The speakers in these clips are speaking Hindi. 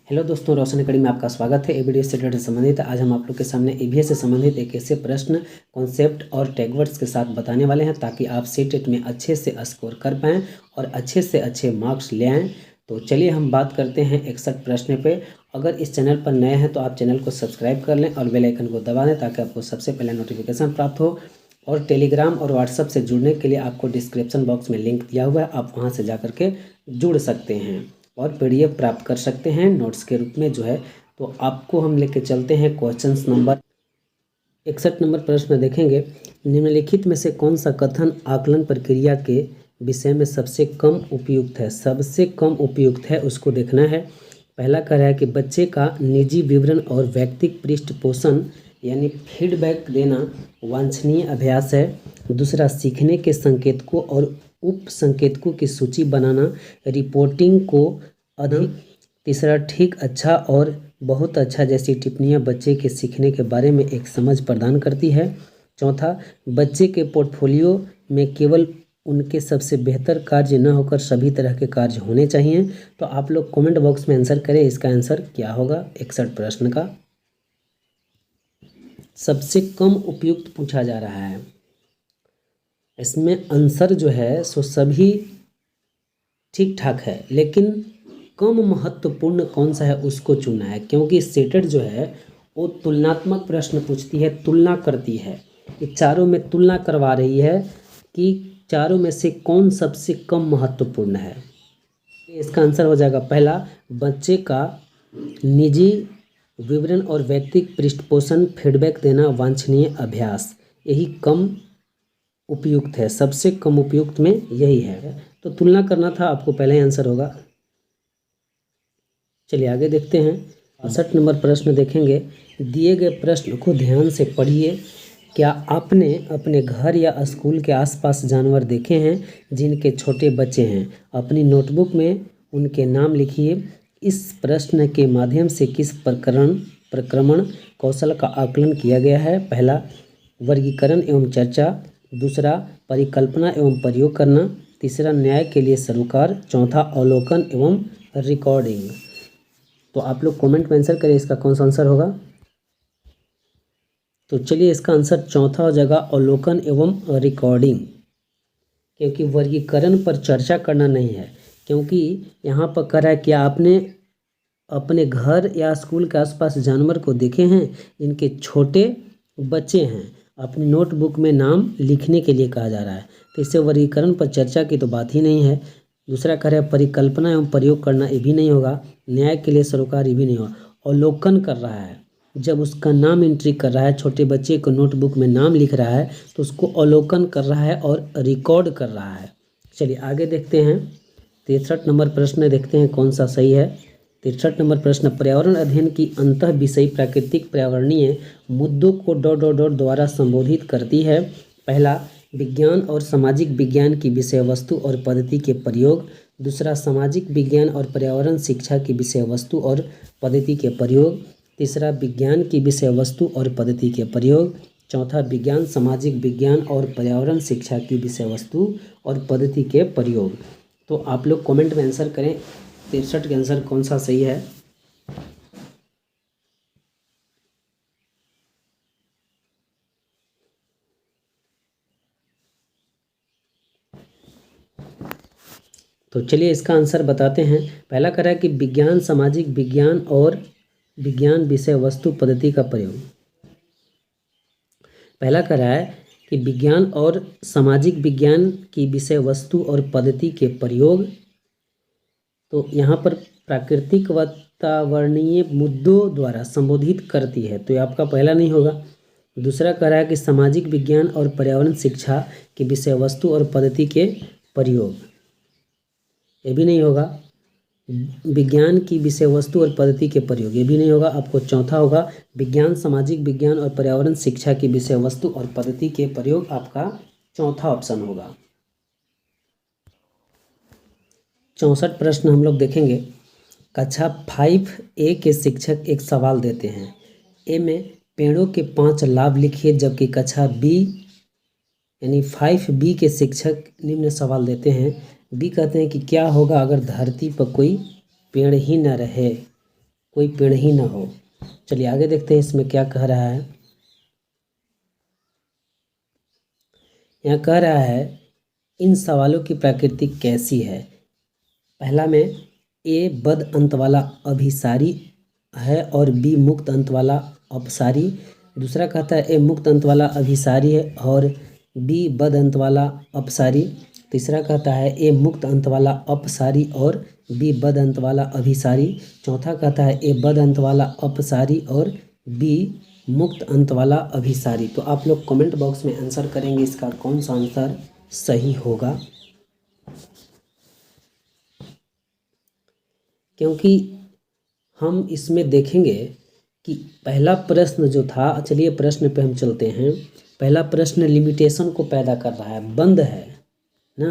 हेलो दोस्तों, रोशन अकेडमी में आपका स्वागत है। वीडियो से रिलेटेड संबंधित आज हम आप लोग के सामने ईवीएस से संबंधित एक ऐसे प्रश्न कॉन्सेप्ट और टैगवर्ड्स के साथ बताने वाले हैं ताकि आप सीटेट में अच्छे से स्कोर कर पाएँ और अच्छे से अच्छे मार्क्स ले आएँ। तो चलिए हम बात करते हैं 61 प्रश्न पे। अगर इस चैनल पर नए हैं तो आप चैनल को सब्सक्राइब कर लें और बेल आइकन को दबा दें ताकि आपको सबसे पहले नोटिफिकेशन प्राप्त हो। और टेलीग्राम और व्हाट्सएप से जुड़ने के लिए आपको डिस्क्रिप्शन बॉक्स में लिंक दिया हुआ है, आप वहां से जा करके जुड़ सकते हैं और पीडीएफ प्राप्त कर सकते हैं नोट्स के रूप में जो है। तो आपको हम लेके चलते हैं क्वेश्चन नंबर 61 नंबर प्रश्न देखेंगे। निम्नलिखित में से कौन सा कथन आकलन प्रक्रिया के विषय में सबसे कम उपयुक्त है? सबसे कम उपयुक्त है उसको देखना है। पहला कह रहा है कि बच्चे का निजी विवरण और व्यक्तिगत पृष्ठपोषण यानी फीडबैक देना वांछनीय अभ्यास है। दूसरा, सीखने के संकेतकों और उप संकेतकों की सूची बनाना रिपोर्टिंग को अधिक। तीसरा, ठीक, अच्छा और बहुत अच्छा जैसी टिप्पणियां बच्चे के सीखने के बारे में एक समझ प्रदान करती है। चौथा, बच्चे के पोर्टफोलियो में केवल उनके सबसे बेहतर कार्य न होकर सभी तरह के कार्य होने चाहिए। तो आप लोग कमेंट बॉक्स में आंसर करें, इसका आंसर क्या होगा 61 प्रश्न का। सबसे कम उपयुक्त पूछा जा रहा है, इसमें आंसर जो है सो सभी ठीक ठाक है, लेकिन कम महत्वपूर्ण कौन सा है उसको चुनना है, क्योंकि सेटेट जो है वो तुलनात्मक प्रश्न पूछती है, तुलना करती है। ये चारों में तुलना करवा रही है कि चारों में से कौन सबसे कम महत्वपूर्ण है। इसका आंसर हो जाएगा पहला, बच्चे का निजी विवरण और व्यक्तिगत पृष्ठपोषण फीडबैक देना वांछनीय अभ्यास, यही कम उपयुक्त है। सबसे कम उपयुक्त में यही है, तो तुलना करना था आपको, पहले ही आंसर होगा। चलिए आगे देखते हैं। 62 नंबर प्रश्न देखेंगे। दिए गए प्रश्न को ध्यान से पढ़िए। क्या आपने अपने घर या स्कूल के आसपास जानवर देखे हैं जिनके छोटे बच्चे हैं? अपनी नोटबुक में उनके नाम लिखिए। इस प्रश्न के माध्यम से किस प्रक्रमण कौशल का आकलन किया गया है? पहला, वर्गीकरण एवं चर्चा। दूसरा, परिकल्पना एवं प्रयोग करना। तीसरा, न्याय के लिए सरोकार। चौथा, अवलोकन एवं रिकॉर्डिंग। तो आप लोग कमेंट में आंसर करें, इसका कौन सा आंसर होगा। तो चलिए इसका आंसर चौथा हो जाएगा, अवलोकन एवं रिकॉर्डिंग, क्योंकि वर्गीकरण पर चर्चा करना नहीं है। क्योंकि यहाँ पर कह रहा है कि आपने अपने घर या स्कूल के आसपास जानवर को देखे हैं इनके छोटे बच्चे हैं, अपनी नोटबुक में नाम लिखने के लिए कहा जा रहा है, तो इससे वर्गीकरण पर चर्चा की तो बात ही नहीं है। दूसरा कह रहा है परिकल्पना एवं प्रयोग करना, ये भी नहीं होगा। न्याय के लिए सरोकार, ये भी नहीं होगा। अवलोकन कर रहा है, जब उसका नाम एंट्री कर रहा है, छोटे बच्चे को नोटबुक में नाम लिख रहा है तो उसको अवलोकन कर रहा है और रिकॉर्ड कर रहा है। चलिए आगे देखते हैं। 63 नंबर प्रश्न देखते हैं कौन सा सही है। 63 नंबर प्रश्न, पर्यावरण अध्ययन की अंतः विषय प्राकृतिक पर्यावरणीय मुद्दों को द्वारा संबोधित करती है। पहला, विज्ञान और सामाजिक विज्ञान की विषय वस्तु और पद्धति के प्रयोग। दूसरा, सामाजिक विज्ञान और पर्यावरण शिक्षा की विषय वस्तु और पद्धति के प्रयोग। तीसरा, विज्ञान की विषय वस्तु और पद्धति के प्रयोग। चौथा, विज्ञान सामाजिक विज्ञान और पर्यावरण शिक्षा की विषय वस्तु और पद्धति के प्रयोग। तो आप लोग कमेंट में आंसर करें, 63 के आंसर कौन सा सही है। तो चलिए इसका आंसर बताते हैं। पहला कह रहा है कि विज्ञान सामाजिक विज्ञान और विज्ञान विषय वस्तु पद्धति का प्रयोग। पहला कह रहा है कि विज्ञान और सामाजिक विज्ञान की विषय वस्तु और पद्धति के प्रयोग, तो यहाँ पर प्राकृतिक वातावरणीय मुद्दों द्वारा संबोधित करती है, तो ये आपका पहला नहीं होगा। दूसरा कह रहा है कि सामाजिक विज्ञान और पर्यावरण शिक्षा की विषय वस्तु और पद्धति के प्रयोग, ये भी नहीं होगा। विज्ञान की विषय वस्तु और पद्धति के प्रयोग, ये भी नहीं होगा। आपको चौथा होगा, विज्ञान सामाजिक विज्ञान और पर्यावरण शिक्षा की विषय वस्तु और पद्धति के प्रयोग, आपका चौथा ऑप्शन होगा। 64 प्रश्न हम लोग देखेंगे। कक्षा 5A के शिक्षक एक सवाल देते हैं। ए में पेड़ों के 5 लाभ लिखिए, जबकि कक्षा बी यानी 5B के शिक्षक निम्न सवाल देते हैं। बी कहते हैं कि क्या होगा अगर धरती पर कोई पेड़ ही न रहे। कोई पेड़ ही ना हो। चलिए आगे देखते हैं इसमें क्या कह रहा है। यहाँ कह रहा है इन सवालों की प्रकृति कैसी है। पहला में ए बद अंत वाला अभिसारी है और बी मुक्त अंत वाला अपसारी। दूसरा कहता है ए मुक्त अंत वाला अभिसारी है और बी बद अंत वाला अपसारी। तीसरा कहता है ए मुक्त अंत वाला अपसारी और बी बद अंत वाला अभिसारी। चौथा कहता है ए बद अंत वाला अपसारी और बी मुक्त अंत वाला अभिसारी। तो आप लोग कमेंट बॉक्स में आंसर करेंगे इसका कौन सा आंसर सही होगा, क्योंकि हम इसमें देखेंगे कि पहला प्रश्न जो था, चलिए प्रश्न पे हम चलते हैं। पहला प्रश्न लिमिटेशन को पैदा कर रहा है, बंद है ना,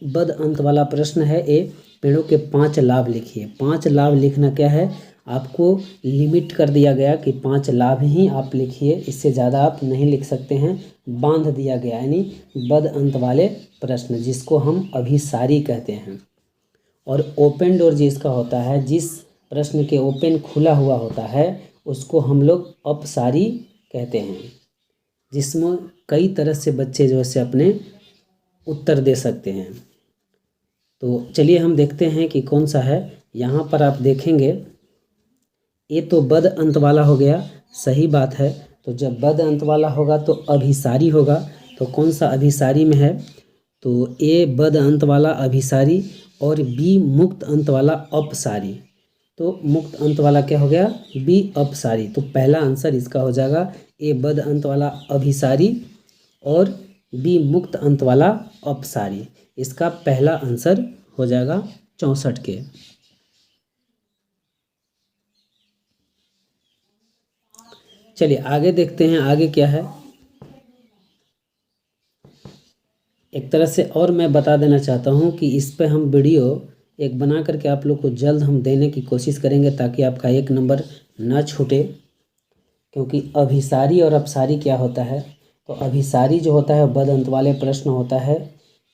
बद अंत वाला प्रश्न है। ए पेड़ों के 5 लाभ लिखिए। 5 लाभ लिखना क्या है, आपको लिमिट कर दिया गया कि 5 लाभ ही आप लिखिए, इससे ज़्यादा आप नहीं लिख सकते हैं, बांध दिया गया, यानी बद अंत वाले प्रश्न जिसको हम अभिसारी कहते हैं। और ओपन डोर जिसका होता है, जिस प्रश्न के ओपन खुला हुआ होता है उसको हम लोग अपसारी कहते हैं, जिसमें कई तरह से बच्चे जो है अपने उत्तर दे सकते हैं। तो चलिए हम देखते हैं कि कौन सा है। यहाँ पर आप देखेंगे ये तो बद अंत वाला हो गया, सही बात है। तो जब बद अंत वाला होगा तो अभिसारी होगा। तो कौन सा अभिसारी में है, तो ए बद अंत वाला अभिसारी और बी मुक्त अंत वाला अपसारी। तो मुक्त अंत वाला क्या हो गया, बी अपसारी। तो पहला आंसर इसका हो जाएगा ए बद अंत वाला अभिसारी और बी मुक्त अंत वाला अपसारी। इसका पहला आंसर हो जाएगा 64 के। चलिए आगे देखते हैं आगे क्या है। एक तरह से और मैं बता देना चाहता हूं कि इस पे हम वीडियो एक बना करके आप लोग को जल्द हम देने की कोशिश करेंगे ताकि आपका 1 नंबर ना छूटे। क्योंकि अभिसारी और अपसारी क्या होता है, तो अभिसारी जो होता है बद अंत वाले प्रश्न होता है,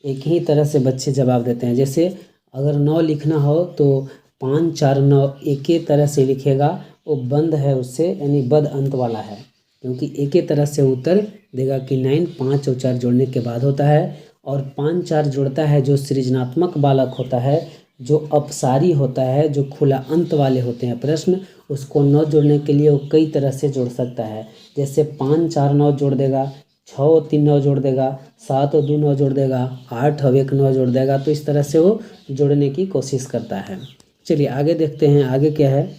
एक ही तरह से बच्चे जवाब देते हैं। जैसे अगर 9 लिखना हो तो 5 4 9 एक ही तरह से लिखेगा, वो बंद है उससे, यानी बद अंत वाला है, क्योंकि एक ही तरह से उत्तर देगा कि 9 5 और 4 जोड़ने के बाद होता है। और 5 4 जोड़ता है जो सृजनात्मक बालक होता है, जो अपसारी होता है, जो खुला अंत वाले होते हैं प्रश्न, उसको 9 जोड़ने के लिए वो कई तरह से जोड़ सकता है। जैसे 5 4 9 जोड़ देगा, 6 और 3 9 जोड़ देगा, 7 और 2 9 जोड़ देगा, 8 और 1 9 जोड़ देगा। तो इस तरह से वो जोड़ने की कोशिश करता है। चलिए आगे देखते हैं आगे क्या है।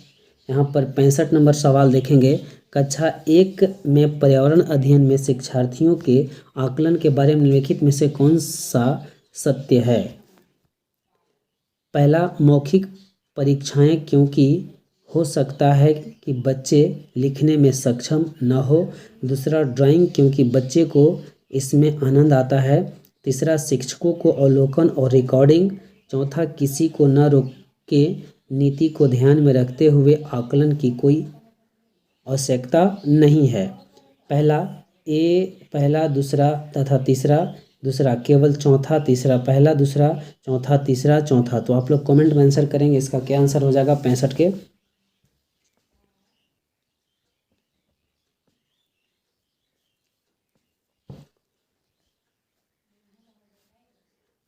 यहाँ पर 65 नंबर सवाल देखेंगे। कक्षा 1 में पर्यावरण अध्ययन में शिक्षार्थियों के आकलन के बारे में निम्नलिखित में से कौन सा सत्य है। पहला, मौखिक परीक्षाएं क्योंकि हो सकता है कि बच्चे लिखने में सक्षम न हो। दूसरा, ड्राइंग क्योंकि बच्चे को इसमें आनंद आता है। तीसरा, शिक्षकों को अवलोकन और रिकॉर्डिंग। चौथा, किसी को न रोके नीति को ध्यान में रखते हुए आकलन की कोई आवश्यकता नहीं है। पहला दूसरा तथा तीसरा, दूसरा केवल चौथा तीसरा, पहला दूसरा चौथा तीसरा चौथा। तो आप लोग कमेंट में आंसर करेंगे इसका क्या आंसर हो जाएगा 65 के।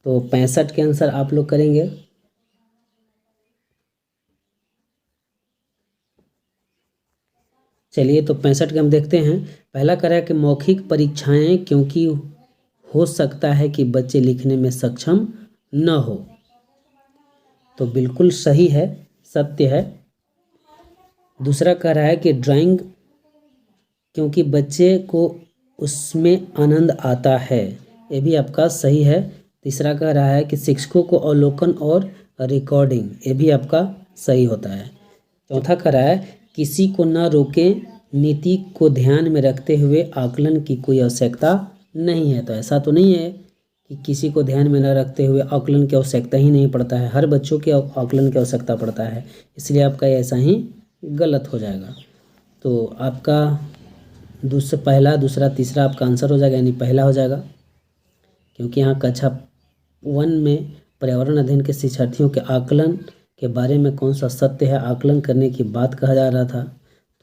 तो 65 के आंसर आप लोग करेंगे। चलिए तो 65 के हम देखते हैं। पहला कह रहा है कि मौखिक परीक्षाएं क्योंकि हो सकता है कि बच्चे लिखने में सक्षम न हो। तो बिल्कुल सही है, सत्य है। दूसरा कह रहा है कि ड्राइंग क्योंकि बच्चे को उसमें आनंद आता है, ये भी आपका सही है। तीसरा कह रहा है कि शिक्षकों को अवलोकन और रिकॉर्डिंग, ये भी आपका सही होता है। चौथा कह रहा है किसी को न रोके नीति को ध्यान में रखते हुए आकलन की कोई आवश्यकता नहीं है। तो ऐसा तो नहीं है कि किसी को ध्यान में न रखते हुए आकलन की आवश्यकता ही नहीं पड़ता है, हर बच्चों के आकलन की आवश्यकता पड़ता है, इसलिए आपका ऐसा ही गलत हो जाएगा। तो आपका पहला दूसरा तीसरा आपका आंसर हो जाएगा, यानी पहला हो जाएगा, क्योंकि यहाँ कक्षा 1 में पर्यावरण अध्ययन के शिक्षार्थियों के आकलन के बारे में कौन सा सत्य है आकलन करने की बात कहा जा रहा था।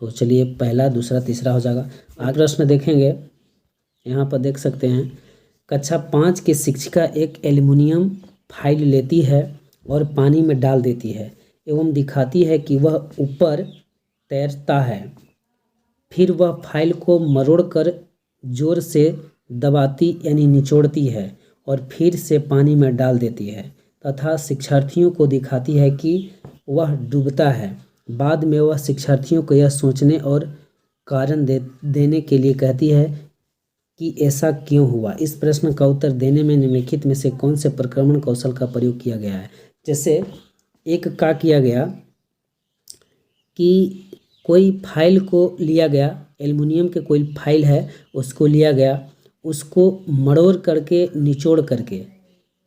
तो चलिए पहला, दूसरा, तीसरा हो जाएगा। आगे प्रश्न देखेंगे, यहाँ पर देख सकते हैं, कक्षा 5 की शिक्षिका एक एल्युमिनियम फाइल लेती है और पानी में डाल देती है एवं दिखाती है कि वह ऊपर तैरता है। फिर वह फाइल को मरोड़कर जोर से दबाती यानी निचोड़ती है और फिर से पानी में डाल देती है तथा शिक्षार्थियों को दिखाती है कि वह डूबता है। बाद में वह शिक्षार्थियों को यह सोचने और कारण देने के लिए कहती है कि ऐसा क्यों हुआ। इस प्रश्न का उत्तर देने में निम्नलिखित में से कौन से प्रक्रमण कौशल का प्रयोग किया गया है। जैसे एक का किया गया कि कोई फाइल को लिया गया, एल्युमिनियम के कोई फाइल है उसको लिया गया, उसको मरोड़ करके निचोड़ करके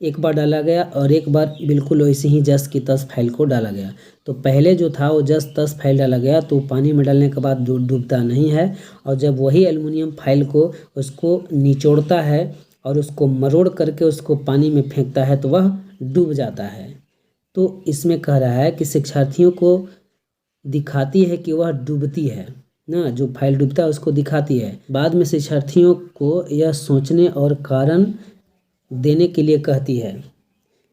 एक बार डाला गया और एक बार बिल्कुल वैसे ही जस की तस फाइल को डाला गया। तो पहले जो था वो जस तस फाइल डाला गया तो पानी में डालने के बाद डूबता नहीं है, और जब वही एल्युमिनियम फाइल को उसको निचोड़ता है और उसको मरोड़ करके उसको पानी में फेंकता है तो वह डूब जाता है। तो इसमें कह रहा है कि शिक्षार्थियों को दिखाती है कि वह डूबती है ना, जो फाइल डूबता है उसको दिखाती है। बाद में शिक्षार्थियों को यह सोचने और कारण देने के लिए कहती है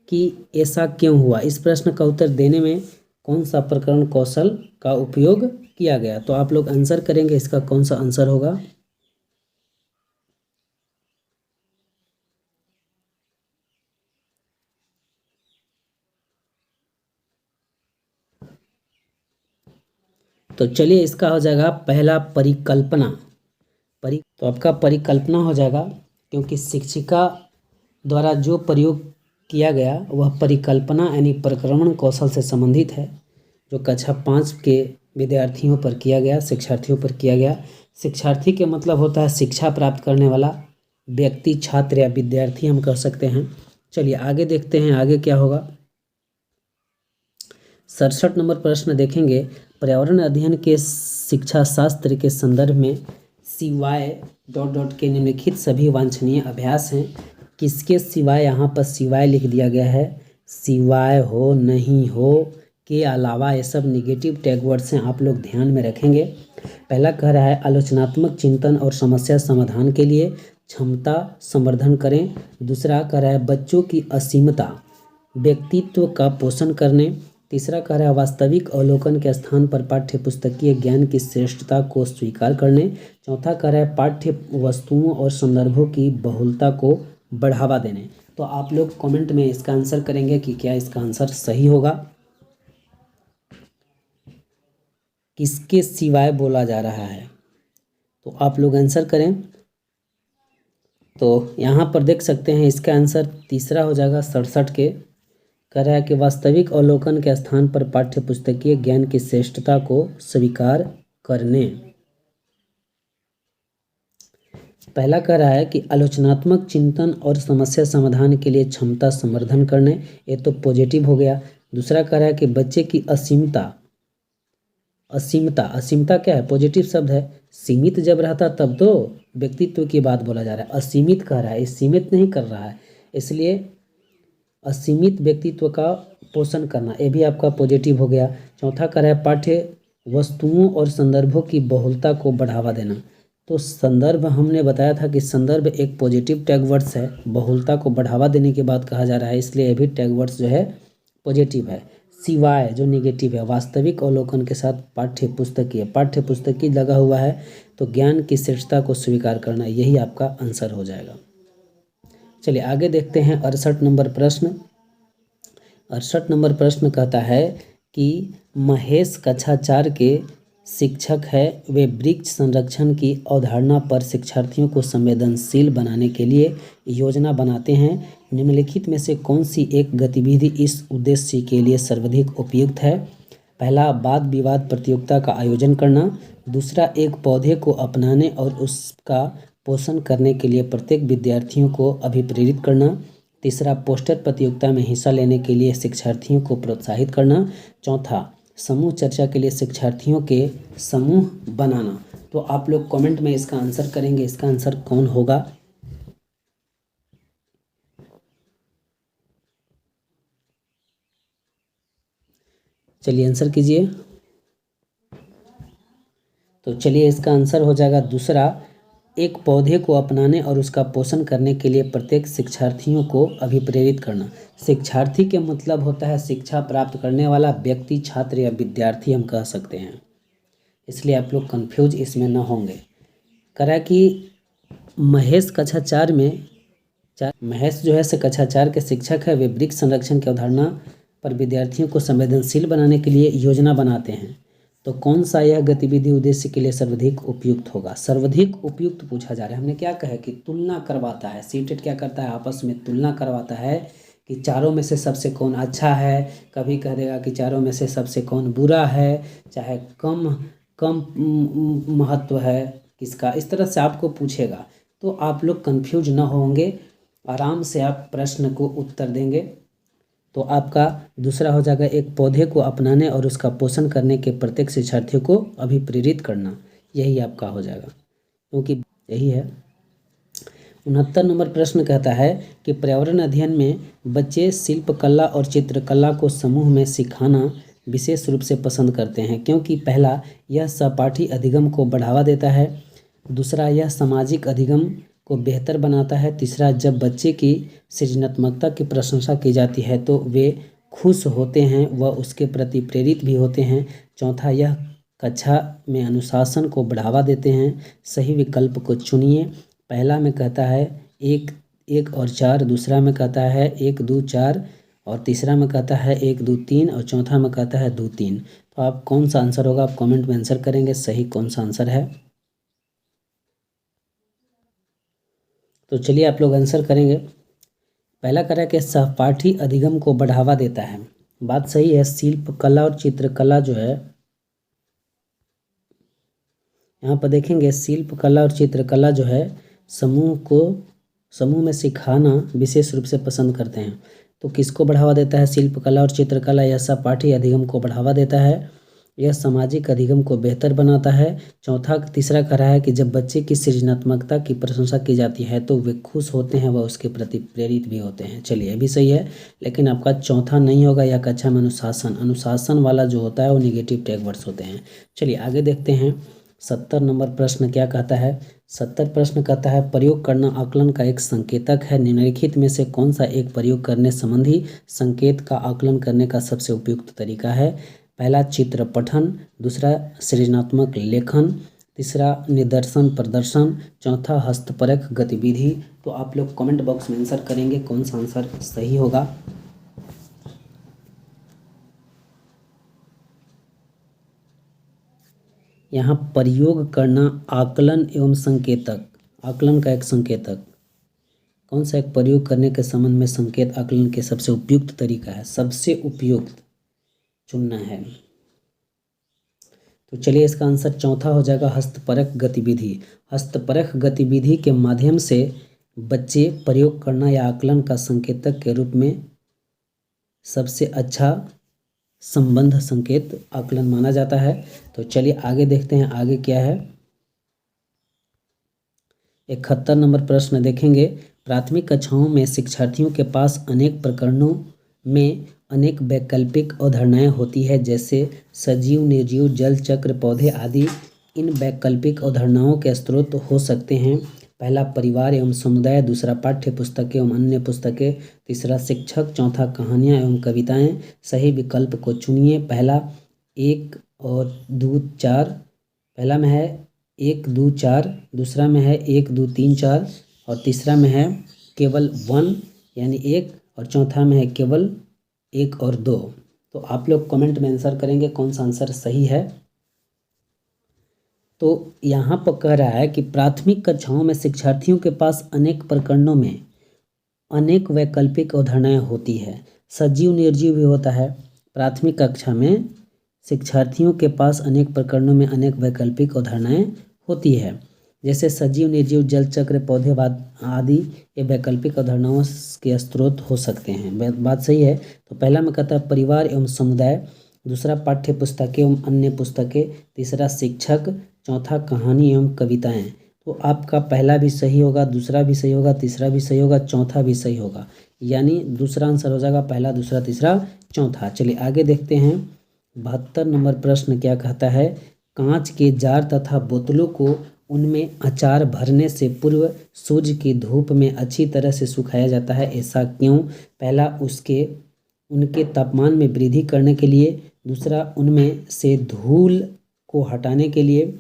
कि ऐसा क्यों हुआ। इस प्रश्न का उत्तर देने में कौन सा प्रकरण कौशल का उपयोग किया गया। तो आप लोग आंसर करेंगे, इसका कौन सा आंसर होगा। तो चलिए इसका हो जाएगा पहला परिकल्पना। तो आपका परिकल्पना हो जाएगा, क्योंकि शिक्षिका द्वारा जो प्रयोग किया गया वह परिकल्पना यानी प्रक्रमण कौशल से संबंधित है, जो कक्षा 5 के विद्यार्थियों पर किया गया, शिक्षार्थियों पर किया गया। शिक्षार्थी के मतलब होता है शिक्षा प्राप्त करने वाला व्यक्ति, छात्र या विद्यार्थी हम कह सकते हैं। चलिए आगे देखते हैं आगे क्या होगा। 67 नंबर प्रश्न देखेंगे, पर्यावरण अध्ययन के शिक्षा शास्त्र के संदर्भ में सिवाय डॉट डॉट के निम्नलिखित सभी वांछनीय अभ्यास हैं। किसके सिवाय, यहाँ पर सिवाय लिख दिया गया है, सिवाय हो, नहीं हो, के अलावा, ये सब निगेटिव टैग वर्ड्स हैं, आप लोग ध्यान में रखेंगे। पहला कह रहा है आलोचनात्मक चिंतन और समस्या समाधान के लिए क्षमता संवर्धन करें। दूसरा कह रहा है बच्चों की असीमता व्यक्तित्व का पोषण करने। तीसरा कह रहा है वास्तविक अवलोकन के स्थान पर पाठ्य पुस्तकीय ज्ञान की श्रेष्ठता को स्वीकार करने। चौथा कह रहा है पाठ्य वस्तुओं और संदर्भों की बहुलता को बढ़ावा देने। तो आप लोग कमेंट में इसका आंसर करेंगे कि क्या इसका आंसर सही होगा, किसके सिवाय बोला जा रहा है। तो आप लोग आंसर करें। तो यहाँ पर देख सकते हैं इसका आंसर तीसरा हो जाएगा 67 के। कह रहा है कि वास्तविक अवलोकन के स्थान पर पाठ्य पुस्तकीय ज्ञान की श्रेष्ठता को स्वीकार करने। पहला कह रहा है कि आलोचनात्मक चिंतन और समस्या समाधान के लिए क्षमता संवर्धन करने, ये तो पॉजिटिव हो गया। दूसरा कह रहा है कि बच्चे की असीमता, असीमता क्या है, पॉजिटिव शब्द है। सीमित जब रहता तब तो व्यक्तित्व की बात बोला जा रहा है, असीमित कह रहा है, सीमित नहीं कर रहा है, इसलिए असीमित व्यक्तित्व का पोषण करना, ये भी आपका पॉजिटिव हो गया। चौथा कह रहा है पाठ्य वस्तुओं और संदर्भों की बहुलता को बढ़ावा देना। तो संदर्भ हमने बताया था कि संदर्भ एक पॉजिटिव टैग वर्ड्स है, बहुलता को बढ़ावा देने की बात कहा जा रहा है, इसलिए ये भी टैग वर्ड्स जो है पॉजिटिव है। सिवाय जो निगेटिव है, वास्तविक अवलोकन के साथ पाठ्य पुस्तकीय लगा हुआ है, तो ज्ञान की श्रेष्ठता को स्वीकार करना, यही आपका आंसर हो जाएगा। चलिए आगे देखते हैं 68 नंबर प्रश्न। 68 नंबर प्रश्न कहता है कि महेश कक्षा 4 के शिक्षक है, वे वृक्ष संरक्षण की अवधारणा पर शिक्षार्थियों को संवेदनशील बनाने के लिए योजना बनाते हैं। निम्नलिखित में से कौन सी एक गतिविधि इस उद्देश्य के लिए सर्वाधिक उपयुक्त है। पहला वाद विवाद प्रतियोगिता का आयोजन करना। दूसरा एक पौधे को अपनाने और उसका पोषण करने के लिए प्रत्येक विद्यार्थियों को अभिप्रेरित करना। तीसरा पोस्टर प्रतियोगिता में हिस्सा लेने के लिए शिक्षार्थियों को प्रोत्साहित करना। चौथा समूह चर्चा के लिए शिक्षार्थियों के समूह बनाना। तो आप लोग कमेंट में इसका आंसर करेंगे, इसका आंसर कौन होगा। चलिए आंसर कीजिए। तो चलिए इसका आंसर हो जाएगा दूसरा, एक पौधे को अपनाने और उसका पोषण करने के लिए प्रत्येक शिक्षार्थियों को अभिप्रेरित करना। शिक्षार्थी के मतलब होता है शिक्षा प्राप्त करने वाला व्यक्ति, छात्र या विद्यार्थी हम कह सकते हैं, इसलिए आप लोग कंफ्यूज इसमें न होंगे। करा कि महेश कक्षा 4 में महेश जो है से कक्षा 4 के शिक्षक है। वे वृक्ष संरक्षण की अवधारणा पर विद्यार्थियों को संवेदनशील बनाने के लिए योजना बनाते हैं। तो कौन सा यह गतिविधि उद्देश्य के लिए सर्वाधिक उपयुक्त होगा? सर्वाधिक उपयुक्त पूछा जा रहा है। हमने क्या कहा कि तुलना करवाता है। सीटेट क्या करता है? आपस में तुलना करवाता है कि चारों में से सबसे कौन अच्छा है। कभी कह देगा कि चारों में से सबसे कौन बुरा है, चाहे कम कम महत्व है किसका, इस तरह से आपको पूछेगा। तो आप लोग कंफ्यूज ना होंगे, आराम से आप प्रश्न को उत्तर देंगे। तो आपका दूसरा हो जाएगा, एक पौधे को अपनाने और उसका पोषण करने के प्रत्येक शिक्षार्थियों को अभिप्रेरित करना। यही आपका हो जाएगा, क्योंकि यही है। 69 नंबर प्रश्न कहता है कि पर्यावरण अध्ययन में बच्चे शिल्पकला और चित्रकला को समूह में सिखाना विशेष रूप से पसंद करते हैं, क्योंकि पहला, यह सहपाठी अधिगम को बढ़ावा देता है। दूसरा, यह सामाजिक अधिगम को बेहतर बनाता है। तीसरा, जब बच्चे की सृजनात्मकता की प्रशंसा की जाती है तो वे खुश होते हैं व उसके प्रति प्रेरित भी होते हैं। चौथा, यह कक्षा में अनुशासन को बढ़ावा देते हैं। सही विकल्प को चुनिए। पहला में कहता है 1 और 4, दूसरा में कहता है 1 2 4, और तीसरा में कहता है 1 2 3, और चौथा में कहता है 2 3। तो आप कौन सा आंसर होगा, आप कमेंट में आंसर करेंगे सही कौन सा आंसर है। तो चलिए आप लोग आंसर करेंगे। पहला कह रहा है कि सहपाठी अधिगम को बढ़ावा देता है। बात सही है। शिल्प कला और चित्रकला जो है, यहाँ पर देखेंगे शिल्प कला और चित्रकला जो है समूह में सिखाना विशेष रूप से पसंद करते हैं। तो किसको बढ़ावा देता है? शिल्प कला और चित्रकला। यह सहपाठी अधिगम को बढ़ावा देता है। यह सामाजिक अधिगम को बेहतर बनाता है। तीसरा कह रहा है कि जब बच्चे की सृजनात्मकता की प्रशंसा की जाती है तो वे खुश होते हैं व उसके प्रति प्रेरित भी होते हैं। चलिए ये भी सही है, लेकिन आपका चौथा नहीं होगा। यह कक्षा में अनुशासन वाला जो होता है वो निगेटिव टैग वर्ड्स होते हैं। चलिए आगे देखते हैं। 70 नंबर प्रश्न क्या कहता है? 70 प्रश्न कहता है, प्रयोग करना आकलन का एक संकेतक है। निम्नलिखित में से कौन सा एक प्रयोग करने संबंधी संकेत का आकलन करने का सबसे उपयुक्त तरीका है? पहला, चित्र पठन। दूसरा, सृजनात्मक लेखन। तीसरा, निदर्शन प्रदर्शन। चौथा, हस्तपरक गतिविधि। तो आप लोग कमेंट बॉक्स में आंसर करेंगे कौन सा आंसर सही होगा। यहाँ प्रयोग करना आकलन एवं संकेतक, आकलन का एक संकेतक, कौन सा एक प्रयोग करने के संबंध में संकेत आकलन के सबसे उपयुक्त तरीका है? सबसे उपयुक्त चुनना है। तो चलिए इसका आंसर चौथा हो जाएगा, हस्तपरक गतिविधि। हस्तपरक गतिविधि के माध्यम से बच्चे प्रयोग करना या आकलन का संकेतक के रूप में सबसे अच्छा संबंध संकेत आकलन माना जाता है। तो चलिए आगे देखते हैं आगे क्या है। 71 नंबर प्रश्न देखेंगे। प्राथमिक कक्षाओं में शिक्षार्थियों के पास अनेक प्रकरणों में अनेक वैकल्पिक अवधारणाएं होती है, जैसे सजीव, निर्जीव, जल चक्र, पौधे आदि। इन वैकल्पिक अवधारणाओं के स्रोत हो सकते हैं। पहला, परिवार एवं समुदाय। दूसरा, पाठ्य पुस्तकें एवं अन्य पुस्तकें। तीसरा, शिक्षक। चौथा, कहानियाँ एवं कविताएं। सही विकल्प को चुनिए। पहला 1 और 2 4, पहला में है 1 2 4, दूसरा में है 1 2 3 4, और तीसरा में है केवल 1 यानी 1, और चौथा में है केवल 1 और 2। तो आप लोग कमेंट में आंसर करेंगे कौन सा आंसर सही है। तो यहाँ पर कह रहा है कि प्राथमिक कक्षाओं में शिक्षार्थियों के पास अनेक प्रकरणों में अनेक वैकल्पिक अवधारणाएं होती है। सजीव निर्जीव भी होता है। प्राथमिक कक्षा में शिक्षार्थियों के पास अनेक प्रकरणों में अनेक वैकल्पिक अवधारणाएं होती है, जैसे सजीव, निर्जीव, जल चक्र, पौधे आदि। ये वैकल्पिक अवधारणाओं के स्रोत हो सकते हैं। बात सही है। तो पहला में कहता है परिवार एवं समुदाय। दूसरा, पाठ्य पुस्तकें एवं अन्य पुस्तकें। तीसरा, शिक्षक। चौथा, कहानी एवं कविताएं। तो आपका पहला भी सही होगा, दूसरा भी सही होगा, तीसरा भी सही होगा, चौथा भी सही होगा, यानी दूसरा आंसर हो जाएगा पहला, दूसरा, तीसरा, चौथा। चलिए आगे देखते हैं। 72 नंबर प्रश्न क्या कहता है, कांच के जार तथा बोतलों को उनमें अचार भरने से पूर्व सूर्य की धूप में अच्छी तरह से सुखाया जाता है, ऐसा क्यों? पहला, उनके तापमान में वृद्धि करने के लिए। दूसरा, उनमें से धूल को हटाने के लिए।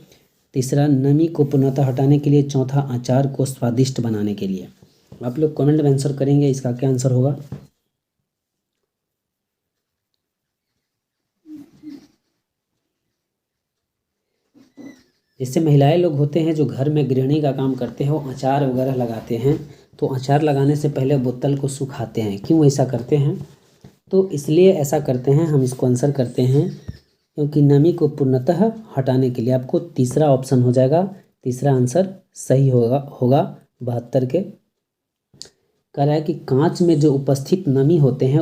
तीसरा, नमी को पूर्णतः हटाने के लिए। चौथा, अचार को स्वादिष्ट बनाने के लिए। आप लोग कमेंट में आंसर करेंगे, इसका क्या आंसर होगा। जैसे महिलाएं लोग होते हैं जो घर में गृहिणी का काम करते हैं, वो अचार वगैरह लगाते हैं, तो अचार लगाने से पहले बोतल को सुखाते हैं। क्यों ऐसा करते हैं? तो इसलिए ऐसा करते हैं, हम इसको आंसर करते हैं क्योंकि नमी को पूर्णतः हटाने के लिए। आपको तीसरा ऑप्शन हो जाएगा, तीसरा आंसर सही होगा 72 के। कह रहा है कि कांच में जो उपस्थित नमी होते हैं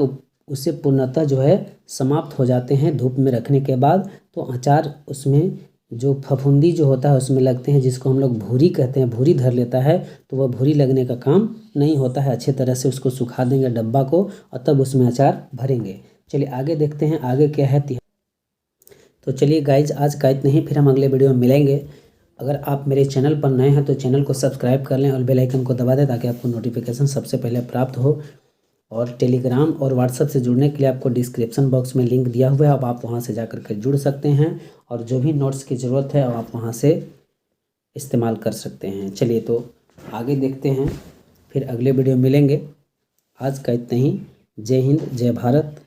उससे पूर्णतः जो है समाप्त हो जाते हैं धूप में रखने के बाद। तो अचार उसमें जो फफूंदी जो होता है उसमें लगते हैं, जिसको हम लोग भूरी कहते हैं, भूरी धर लेता है, तो वह भूरी लगने का काम नहीं होता है। अच्छे तरह से उसको सुखा देंगे डब्बा को और तब उसमें अचार भरेंगे। चलिए आगे देखते हैं, आगे क्या है। तो चलिए गाइज, आज का इतना ही, फिर हम अगले वीडियो में मिलेंगे। अगर आप मेरे चैनल पर नए हैं तो चैनल को सब्सक्राइब कर लें और बेल आइकन को दबा दें ताकि आपको नोटिफिकेशन सबसे पहले प्राप्त हो। और टेलीग्राम और व्हाट्सएप से जुड़ने के लिए आपको डिस्क्रिप्शन बॉक्स में लिंक दिया हुआ है, अब आप वहां से जाकर के जुड़ सकते हैं और जो भी नोट्स की ज़रूरत है आप वहां से इस्तेमाल कर सकते हैं। चलिए तो आगे देखते हैं, फिर अगले वीडियो मिलेंगे। आज का इतना ही। जय हिंद, जय भारत।